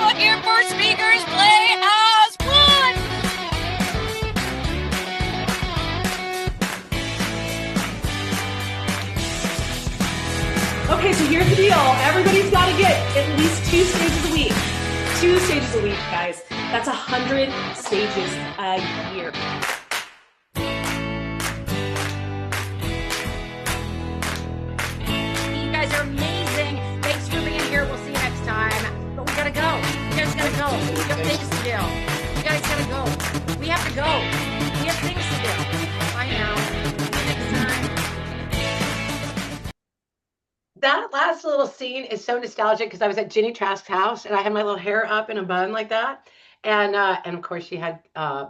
people here for Speakers Playhouse 1. Okay, so here's the deal. Everybody's got to get at least 2 stages a week. 2 stages a week, guys. That's 100 stages a year. You guys are amazing. Thanks for being here. We'll see you next time. But we gotta go. You guys gotta go. We have things to do. You guys gotta go. We have to go. We have things to do. Bye now. See you next time. That last little scene is so nostalgic because I was at Ginny Trask's house and I had my little hair up in a bun like that. And of course she had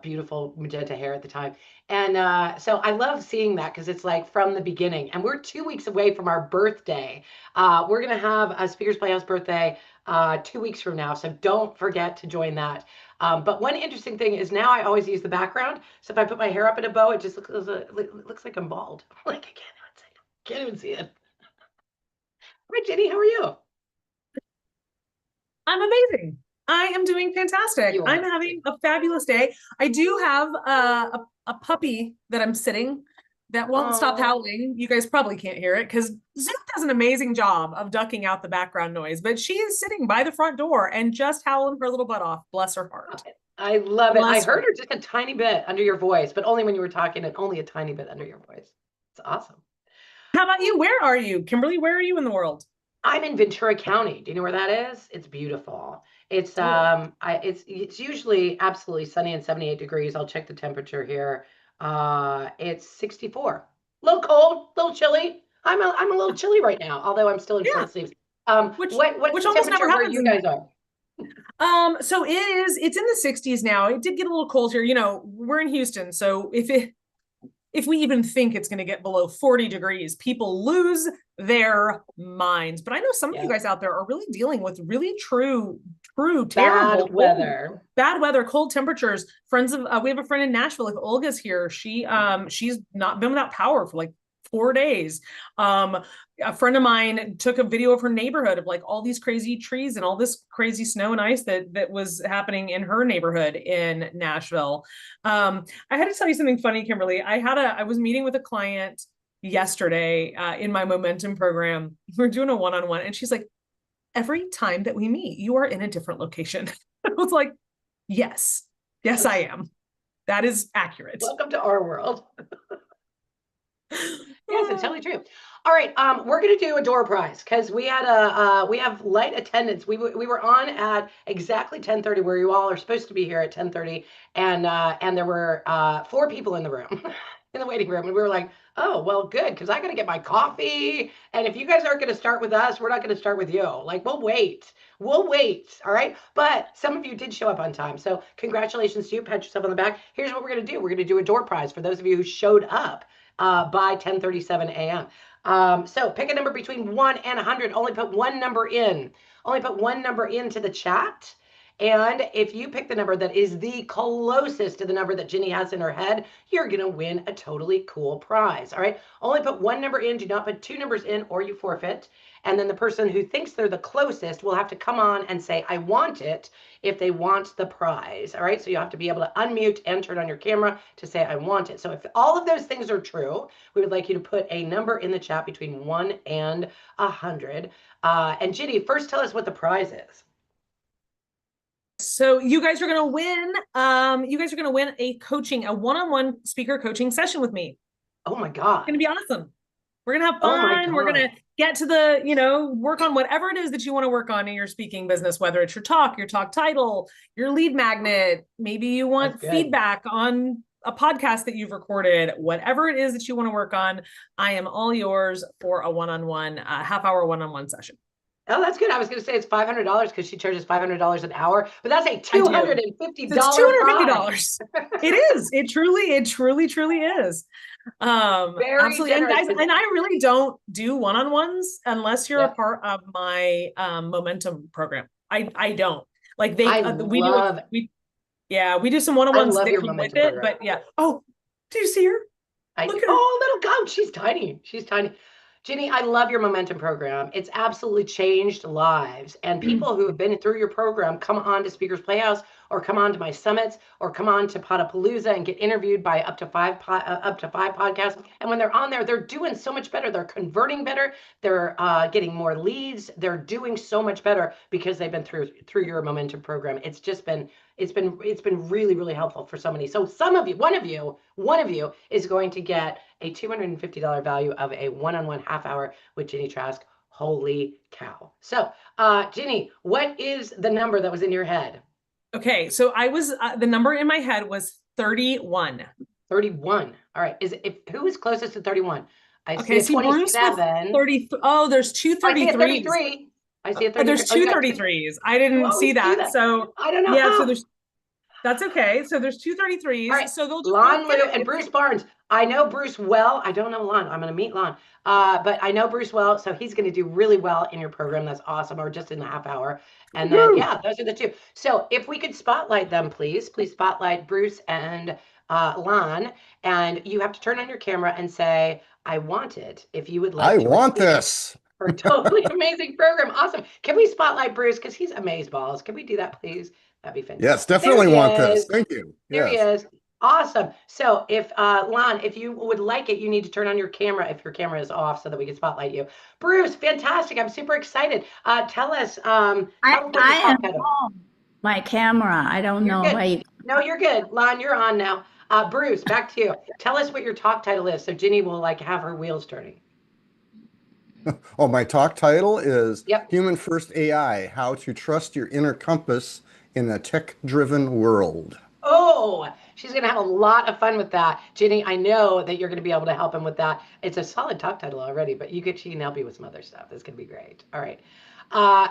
beautiful magenta hair at the time. And so I love seeing that because it's like from the beginning. And we're 2 weeks away from our birthday. We're going to have a Speakers Playhouse birthday 2 weeks from now. So don't forget to join that. But one interesting thing is now I always use the background. So if I put my hair up in a bow, it just looks like I'm bald. Like I can't even see it. Hi, Jenny. How are you? I'm amazing. I am doing fantastic. You are. I'm having a fabulous day. I do have a puppy that I'm sitting that won't stop howling. You guys probably can't hear it because Zoom does an amazing job of ducking out the background noise, but she is sitting by the front door and just howling her little butt off. Bless her heart. I love it. I Bless heard her. her just a tiny bit under your voice, but only when you were talking and only a tiny bit under your voice. It's awesome. How about you? Where are you? Kimberly, where are you in the world? I'm in Ventura County. Do you know where that is? It's beautiful. It's it's usually absolutely sunny and 78 degrees. I'll check the temperature here. It's 64. A little cold, a little chilly. I'm a little chilly right now, although I'm still in short sleeves. Which what's the almost never temperature where happens you guys are? So it's in the 60s now. It did get a little cold here. You know, we're in Houston, so if we even think it's going to get below 40 degrees, people lose their minds. But I know some of you guys out there are really dealing with really true, terrible bad weather, cold temperatures. Friends of we have a friend in Nashville. If Olga's here, she's not been without power for like 4 days. A friend of mine took a video of her neighborhood of like all these crazy trees and all this crazy snow and ice that was happening in her neighborhood in Nashville. I had to tell you something funny, Kimberly. I was meeting with a client yesterday in my momentum program. We're doing a one-on-one and she's like, every time that we meet, you are in a different location. I was like, yes, I am. That is accurate. Welcome to our world. Yes, it's totally true. All right, we're gonna do a door prize because we had we have light attendance. We were on at exactly 10:30, where you all are supposed to be here at 10:30, and there were 4 people in the room, in the waiting room, and we were like, oh well, good, because I gotta get my coffee, and if you guys aren't gonna start with us, we're not gonna start with you. Like we'll wait, all right. But some of you did show up on time, so congratulations to you. Pat yourself on the back. Here's what we're gonna do. We're gonna do a door prize for those of you who showed up by 10:37 a.m. So pick a number between 1 and 100. Only put one number in. Only put one number into the chat. And if you pick the number that is the closest to the number that Ginny has in her head, you're going to win a totally cool prize. All right. Only put one number in. Do not put 2 numbers in or you forfeit. And then the person who thinks they're the closest will have to come on and say, I want it, if they want the prize. All right. So you have to be able to unmute and turn on your camera to say, I want it. So if all of those things are true, we would like you to put a number in the chat between 1 and 100. And Ginny, first tell us what the prize is. So you guys are going to win. You guys are going to win a one-on-one speaker coaching session with me. Oh my God. It's going to be awesome. We're going to have fun. We're going to get to work on whatever it is that you want to work on in your speaking business, whether it's your talk title, your lead magnet. Maybe you want feedback on a podcast that you've recorded, whatever it is that you want to work on. I am all yours for a one-on-one, half-hour one-on-one session. Oh, that's good. I was going to say it's $500 because she charges $500 an hour, but that's a $250. It's $250. It is. It truly is. Very absolutely. And guys, and I really don't do one-on-ones unless you're a part of my momentum program. I don't like we do some one-on-ones that come with it, but yeah. Oh, do you see her? Little goat. She's tiny. Ginny, I love your Momentum program. It's absolutely changed lives. And people who have been through your program come on to Speakers Playhouse or come on to my summits or come on to Potapalooza and get interviewed by up to five podcasts. And when they're on there, they're doing so much better. They're converting better. They're getting more leads. They're doing so much better because they've been through your Momentum program. It's been really, really helpful for so many. So one of you is going to get a $250 value of a one-on-one half hour with Ginny Trask. Holy cow. So, Ginny, what is the number that was in your head? Okay, so I was the number in my head was 31. 31. All right. Who is closest to 31? I see Okay, a see Bruce with 27. 30. Oh, there's two I see a 33s. 33. I see a 33. There's two 33s. I didn't see that. So I don't know yeah, how. so that's okay. So there's two 33s. All right. So they'll just Lon, get Lou, it. and Bruce Barnes. I know Bruce well. I don't know Lon. I'm going to meet Lon. But I know Bruce well, so he's going to do really well in your program. That's awesome. Or just in the half hour. And then, yeah, those are the two. So if we could spotlight them, please spotlight Bruce and Lon. And you have to turn on your camera and say, I want it. If you would like I want this. For a totally amazing program. Awesome. Can we spotlight Bruce? Because he's amazeballs. Can we do that, please? That'd be fantastic. Yes, definitely want this. Thank you. There he is. Awesome. So if Lon, if you would like it, you need to turn on your camera if your camera is off so that we can spotlight you. Bruce, fantastic. I'm super excited. Tell us I am on my camera. I don't know why you... No, you're good. Lon, you're on now. Bruce, back to you. Tell us what your talk title is so Ginny will have her wheels turning. Oh, my talk title is Yep. Human First AI, How to Trust Your Inner Compass in a Tech-Driven World. Oh, she's going to have a lot of fun with that. Ginny, I know that you're going to be able to help him with that. It's a solid talk title already, but she can help you with some other stuff. This is going to be great. All right.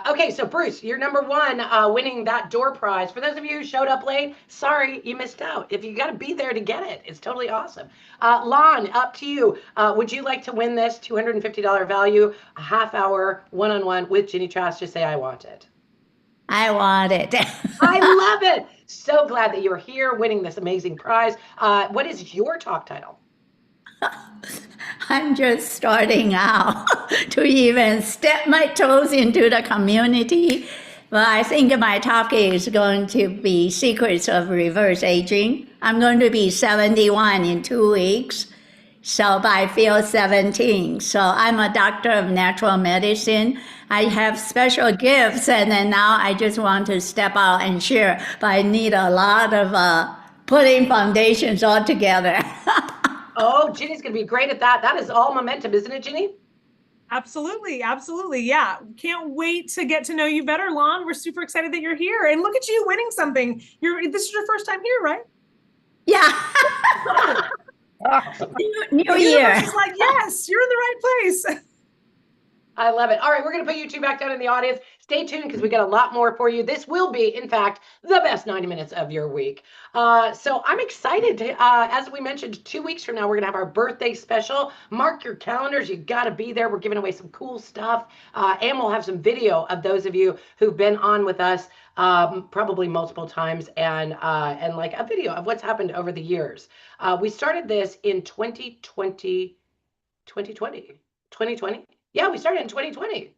Okay, so Bruce, you're number one, winning that door prize. For those of you who showed up late, sorry, you missed out. If you got to be there to get it, it's totally awesome. Lon, up to you. Would you like to win this $250 value, a half hour one-on-one with Ginny Trask? Just say, I want it. I want it. I love it. So glad that you're here winning this amazing prize. What is your talk title? I'm just starting out to even step my toes into the community. But I think my talk is going to be Secrets of Reverse Aging. I'm going to be 71 in 2 weeks. So I feel 17. So I'm a doctor of natural medicine. I have special gifts, and then now I just want to step out and share. But I need a lot of putting foundations all together. Oh, Ginny's going to be great at that. That is all momentum, isn't it, Ginny? Absolutely. Absolutely. Yeah. Can't wait to get to know you better, Lon. We're super excited that you're here. And look at you winning something. This is your first time here, right? Yeah. New year. It's like, yes, you're in the right place. I love it. All right, we're going to put you two back down in the audience. Stay tuned because we got a lot more for you. This will be, in fact, the best 90 minutes of your week. So I'm excited to, as we mentioned, 2 weeks from now, we're going to have our birthday special. Mark your calendars. You got to be there. We're giving away some cool stuff. And we'll have some video of those of you who've been on with us probably multiple times and like a video of what's happened over the years. We started this in 2020. Yeah, we started in 2020,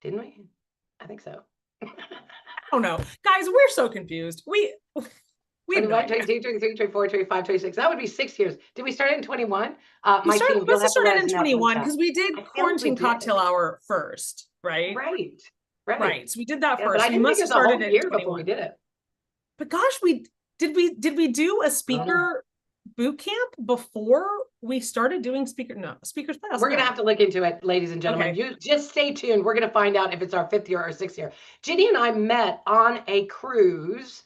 didn't we? I think so. Oh no, guys, we're so confused. We 21, 22, 23, 24, 25, 26. That would be 6 years. Did we start in 21? We started in 21 because we did quarantine cocktail hour first, right? Right. So we did that Yeah, first. but I We didn't must think have it was a started whole in year 21 before we did it. But gosh, did we do a speaker boot camp before we started doing speakers class? We're going to have to look into it, ladies and gentlemen. Okay. You just stay tuned. We're going to find out if it's our 5th year or 6th year. Ginny and I met on a cruise,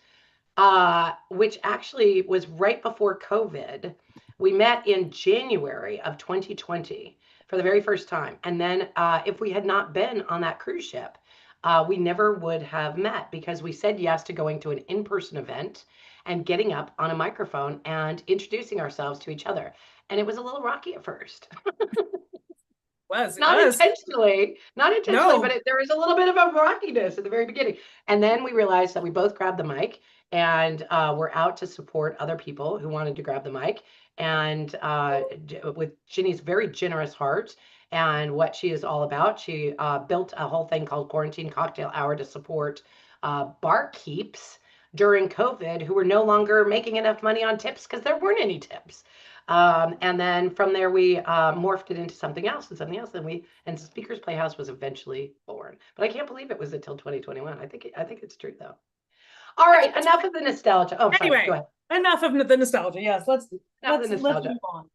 which actually was right before COVID. We met in January of 2020 for the very first time. And then if we had not been on that cruise ship, we never would have met because we said yes to going to an in-person event and getting up on a microphone and introducing ourselves to each other. And it was a little rocky at first. Not intentionally, No. but there was a little bit of a rockiness at the very beginning. And then we realized that we both grabbed the mic and we're out to support other people who wanted to grab the mic. And with Ginny's very generous heart and what she is all about. She built a whole thing called Quarantine Cocktail Hour to support barkeeps during COVID who were no longer making enough money on tips because there weren't any tips. And then from there, we morphed it into something else and something else. And Speakers Playhouse was eventually born. But I can't believe it was until 2021. I think it's true though. All right, enough of the nostalgia. Oh, sorry, Anyway, go ahead. enough of the nostalgia. Yes, let's Enough of the nostalgia. move on.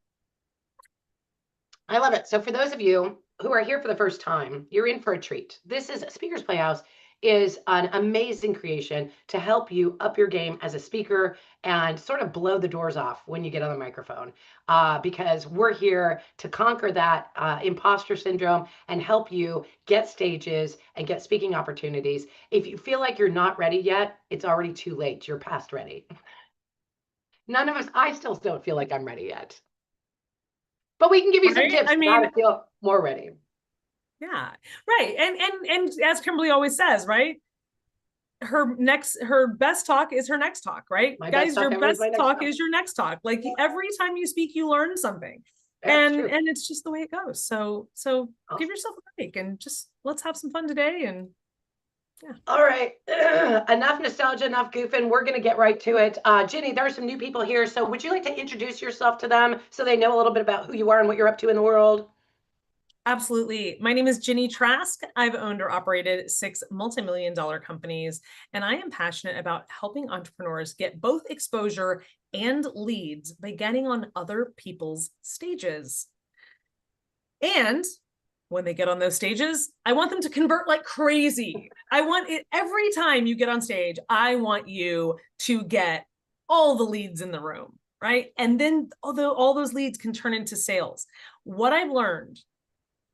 I love it. So for those of you who are here for the first time, you're in for a treat. This is Speakers Playhouse is an amazing creation to help you up your game as a speaker and sort of blow the doors off when you get on the microphone, because we're here to conquer that imposter syndrome and help you get stages and get speaking opportunities. If you feel like you're not ready yet, it's already too late. You're past ready. None of us, I still don't feel like I'm ready yet. But we can give you some tips on how to feel more ready. Yeah, right. And as Kimberly always says, right? Her best talk is her next talk, right? Guys, your best talk is your next talk. Like every time you speak, you learn something. And it's just the way it goes. So give yourself a break and just let's have some fun today. And yeah. All right. Enough nostalgia, enough goofing. We're going to get right to it. Ginny, there are some new people here. So would you like to introduce yourself to them so they know a little bit about who you are and what you're up to in the world? Absolutely. My name is Ginny Trask. I've owned or operated 6 multi-million-dollar companies, and I am passionate about helping entrepreneurs get both exposure and leads by getting on other people's stages. And when they get on those stages, I want them to convert like crazy. I want it every time you get on stage, I want you to get all the leads in the room, right? And then although all those leads can turn into sales. What I've learned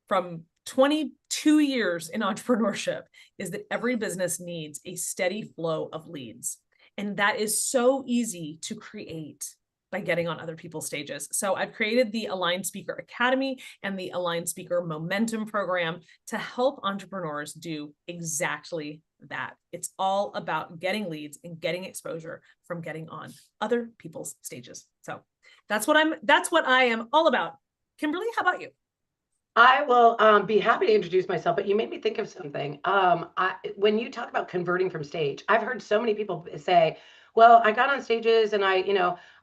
from 22 years in entrepreneurship is that every business needs a steady flow of leads. And that is so easy to create by getting on other people's stages. So I've created the Aligned Speaker Academy and the Aligned Speaker Momentum Program to help entrepreneurs do exactly that. It's all about getting leads and getting exposure from getting on other people's stages. So that's what I am all about. Kimberly, how about you? I will be happy to introduce myself, but you made me think of something. When you talk about converting from stage, I've heard so many people say, well, I got on stages and I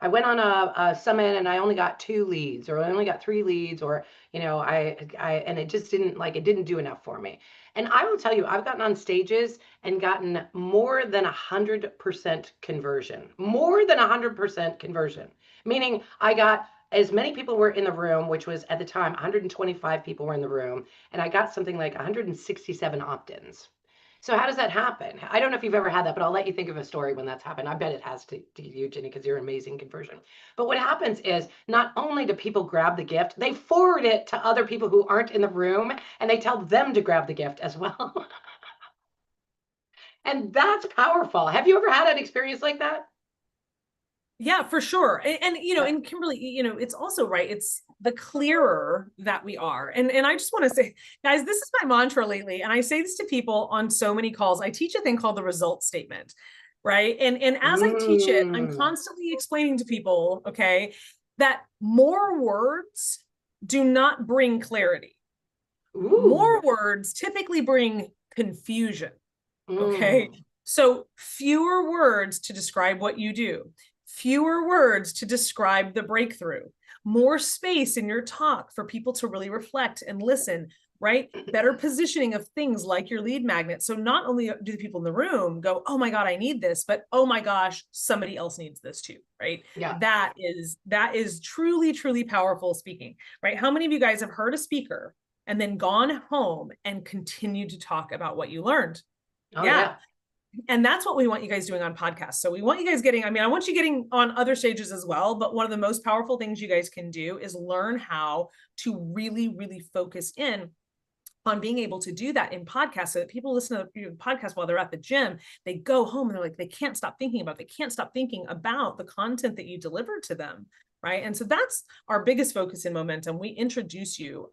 went on a summit and I only got 2 leads, or I only got 3 leads, or, and it just didn't do enough for me. And I will tell you, I've gotten on stages and gotten more than 100% conversion, meaning I got as many people were in the room, which was at the time 125 people were in the room, and I got something like 167 opt-ins. So how does that happen? I don't know if you've ever had that, but I'll let you think of a story when that's happened. I bet it has to you, Ginny, because you're an amazing conversion. But what happens is not only do people grab the gift, they forward it to other people who aren't in the room, and they tell them to grab the gift as well. And that's powerful. Have you ever had an experience like that? Yeah, for sure. And and Kimberly, it's also right. It's the clearer that we are. And I just want to say, guys, this is my mantra lately. And I say this to people on so many calls. I teach a thing called the result statement, right? And as I teach it, I'm constantly explaining to people, okay, that more words do not bring clarity. More words typically bring confusion. Okay. So fewer words to describe what you do. Fewer words to describe the breakthrough, more space in your talk for people to really reflect and listen, right? Better positioning of things like your lead magnet. So not only do the people in the room go, oh my God, I need this, but oh my gosh, somebody else needs this too, right? Yeah. That is truly, truly powerful speaking, right? How many of you guys have heard a speaker and then gone home and continued to talk about what you learned? Oh, yeah. And that's what we want you guys doing on podcasts. So we want you guys I want you getting on other stages as well. But one of the most powerful things you guys can do is learn how to really, really focus in on being able to do that in podcasts so that people listen to the podcast while they're at the gym. They go home and they're like, they can't stop thinking about the content that you delivered to them. Right. And so that's our biggest focus in Momentum. We introduce you,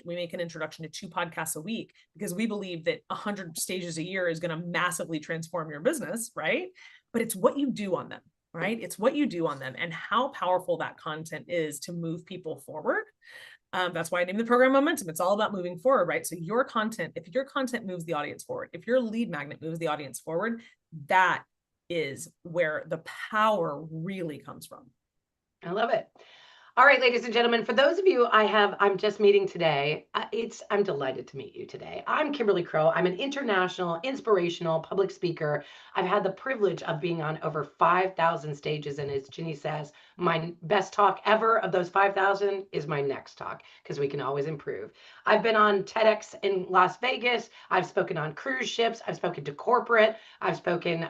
we make an introduction to 2 podcasts a week because we believe that 100 stages a year is going to massively transform your business. Right. But it's what you do on them. Right. It's what you do on them and how powerful that content is to move people forward. That's why I named the program Momentum. It's all about moving forward, right? So your content, if your content moves the audience forward, if your lead magnet moves the audience forward, that is where the power really comes from. I love it. All right, ladies and gentlemen, for those of you I'm just meeting today, I'm delighted to meet you today. I'm Kimberly Crow. I'm an international, inspirational public speaker. I've had the privilege of being on over 5,000 stages, and as Ginny says, my best talk ever of those 5,000 is my next talk, because we can always improve. I've been on TEDx in Las Vegas. I've spoken on cruise ships. I've spoken to corporate. I've spoken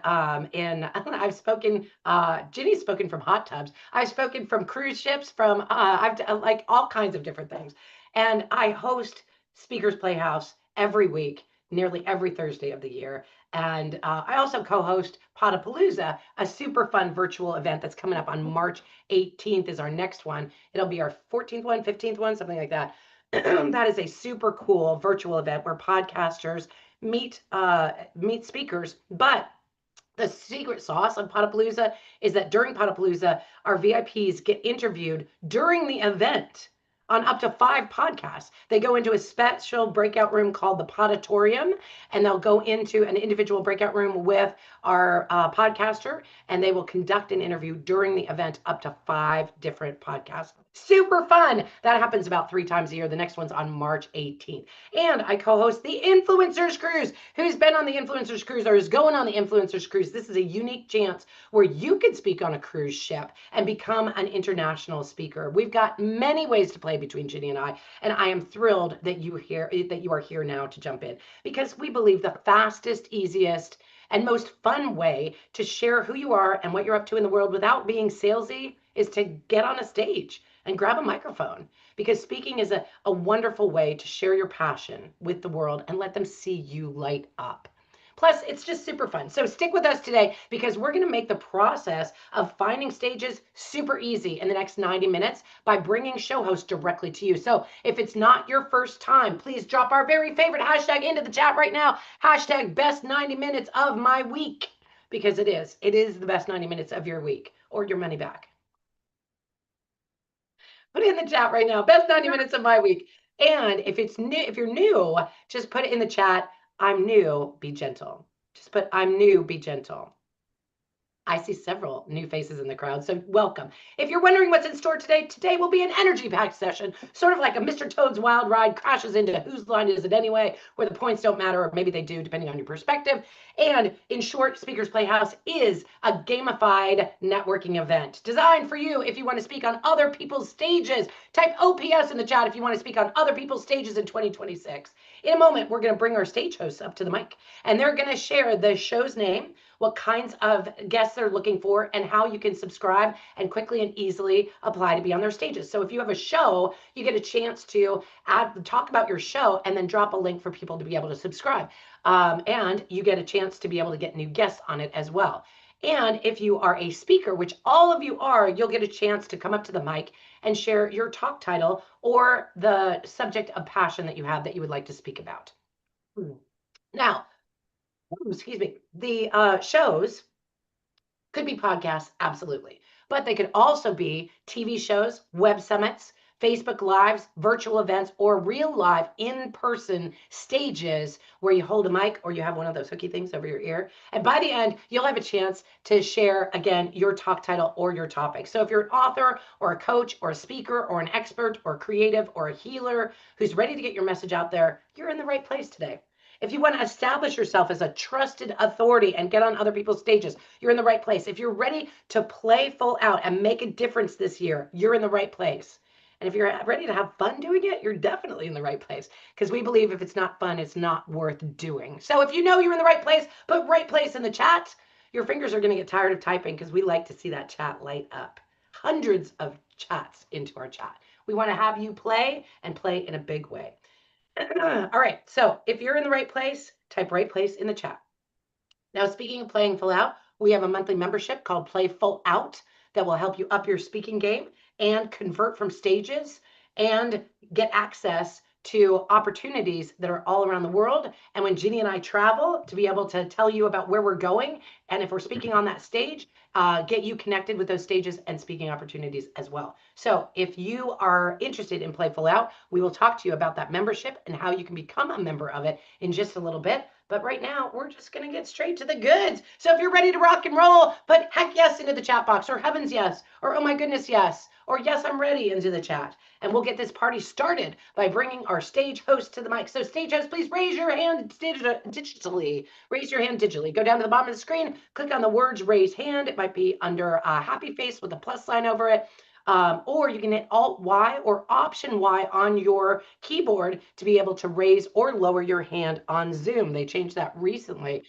Ginny's spoken from hot tubs. I've spoken from cruise ships, I've done like all kinds of different things. And I host Speakers Playhouse every week, nearly every Thursday of the year. And I also co-host Potapalooza, a super fun virtual event that's coming up on March 18th is our next one. It'll be our 14th one, 15th one, something like that. That is a super cool virtual event where podcasters meet speakers. But the secret sauce of Potapalooza is that during Potapalooza, our VIPs get interviewed during the event on up to 5 podcasts. They go into a special breakout room called the Podatorium, and they'll go into an individual breakout room with our podcaster, and they will conduct an interview during the event up to 5 different podcasts. Super fun. That happens about 3 times a year. The next one's on March 18th. And I co-host the Influencers Cruise. Who's been on the Influencers Cruise or is going on the Influencers Cruise? This is a unique chance where you can speak on a cruise ship and become an international speaker. We've got many ways to play between Ginny and I am thrilled that you are here now to jump in, because we believe the fastest, easiest, and most fun way to share who you are and what you're up to in the world without being salesy is to get on a stage and grab a microphone, because speaking is a wonderful way to share your passion with the world and let them see you light up. Plus, it's just super fun. So stick with us today, because we're going to make the process of finding stages super easy in the next 90 minutes by bringing show hosts directly to you. So if it's not your first time, please drop our very favorite hashtag into the chat right now. Hashtag best 90 minutes of my week, because it is the best 90 minutes of your week or your money back. Put it in the chat right now. Best 90 minutes of my week. And if you're new, just put it in the chat. I'm new, be gentle. Just put I'm new, be gentle. I see several new faces in the crowd, so welcome. If you're wondering what's in store today will be an energy-packed session, sort of like a Mr. Toad's Wild Ride crashes into whose line is it anyway, where the points don't matter, or maybe they do, depending on your perspective. And in short, Speakers Playhouse is a gamified networking event designed for you if you want to speak on other people's stages. Type OPS in the chat if you want to speak on other people's stages in 2026. In a moment, we're going to bring our stage hosts up to the mic, and they're going to share the show's name, what kinds of guests they're looking for, and how you can subscribe and quickly and easily apply to be on their stages. So if you have a show, you get a chance to talk about your show and then drop a link for people to be able to subscribe. And you get a chance to be able to get new guests on it as well. And if you are a speaker, which all of you are, you'll get a chance to come up to the mic and share your talk title or the subject of passion that you have that you would like to speak about. Now, excuse me, the shows could be podcasts, absolutely. But they could also be TV shows, web summits, Facebook Lives, virtual events, or real live in-person stages where you hold a mic or you have one of those hooky things over your ear. And by the end, you'll have a chance to share, again, your talk title or your topic. So if you're an author or a coach or a speaker or an expert or creative or a healer who's ready to get your message out there, you're in the right place today. If you want to establish yourself as a trusted authority and get on other people's stages, you're in the right place. If you're ready to play full out and make a difference this year, you're in the right place. And if you're ready to have fun doing it, you're definitely in the right place, because we believe if it's not fun, it's not worth doing. So if you know you're in the right place, put right place in the chat. Your fingers are going to get tired of typing, because we like to see that chat light up. Hundreds of chats into our chat. We want to have you play and play in a big way. All right, so if you're in the right place, type right place in the chat. Now, speaking of playing full out, we have a monthly membership called Play Full Out that will help you up your speaking game and convert from stages and get access to opportunities that are all around the world. And when Ginny and I travel, to be able to tell you about where we're going, and if we're speaking on that stage, get you connected with those stages and speaking opportunities as well. So if you are interested in Playful Out, we will talk to you about that membership and how you can become a member of it in just a little bit. But right now, we're just going to get straight to the goods. So if you're ready to rock and roll, put heck yes into the chat box, or heavens yes, or oh my goodness yes, or yes, I'm ready into the chat. And we'll get this party started by bringing our stage host to the mic. So stage host, please raise your hand digitally. Raise your hand digitally. Go down to the bottom of the screen, click on the words raise hand. It might be under a happy face with a plus sign over it. Or you can hit Alt-Y or Option-Y on your keyboard to be able to raise or lower your hand on Zoom. They changed that recently.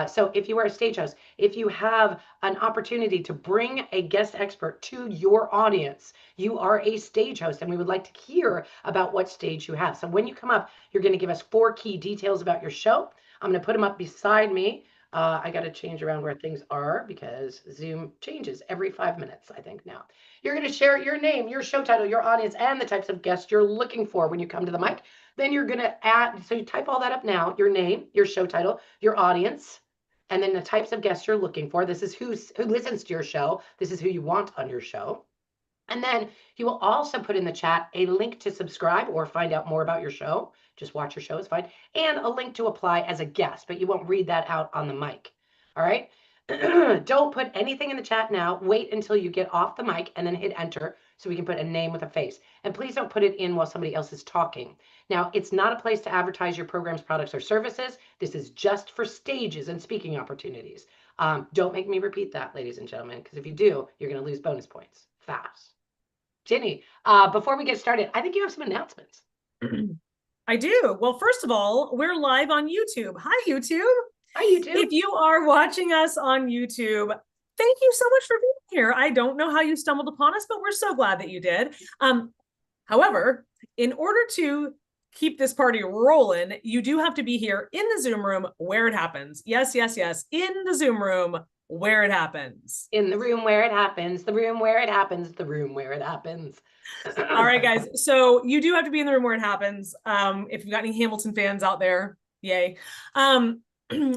So if you are a stage host, if you have an opportunity to bring a guest expert to your audience, you are a stage host, and we would like to hear about what stage you have. So when you come up, you're going to give us 4 key details about your show. I'm going to put them up beside me. I got to change around where things are because Zoom changes every 5 minutes, I think now. You're going to share your name, your show title, your audience, and the types of guests you're looking for when you come to the mic. Then you're going to add, so you type all that up now, your name, your show title, your audience, and then the types of guests you're looking for. This is who listens to your show. This is who you want on your show. And then you will also put in the chat a link to subscribe or find out more about your show. Just watch your show is fine. And a link to apply as a guest, but you won't read that out on the mic. All right. Don't put anything in the chat now. Wait until you get off the mic and then hit enter so we can put a name with a face. And please don't put it in while somebody else is talking. Now, it's not a place to advertise your programs, products, or services. This is just for stages and speaking opportunities. Don't make me repeat that, ladies and gentlemen, because if you do, you're going to lose bonus points fast. Ginny, before we get started, I think you have some announcements. I do. Well, first of all, we're live on YouTube. Hi, YouTube. Hi, YouTube. If you are watching us on YouTube, thank you so much for being here. I don't know how you stumbled upon us, but we're so glad that you did. However, in order to keep this party rolling, you do have to be here in the Zoom room where it happens. Yes, yes, yes. In the Zoom room where it happens. In the room where it happens, the room where it happens, the room where it happens. All right, guys. So you do have to be in the room where it happens. If you've got any Hamilton fans out there, yay.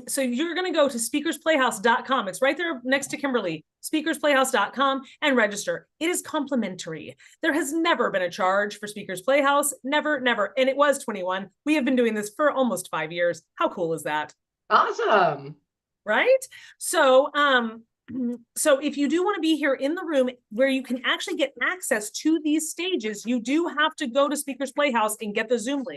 So you're going to go to speakersplayhouse.com. It's right there next to Kimberly, speakersplayhouse.com, and register. It is complimentary. There has never been a charge for Speakers Playhouse. Never, never. And it was 21. We have been doing this for almost 5 years. How cool is that? Awesome. Right? So if you do want to be here in the room where you can actually get access to these stages, you do have to go to Speakers Playhouse and get the Zoom link.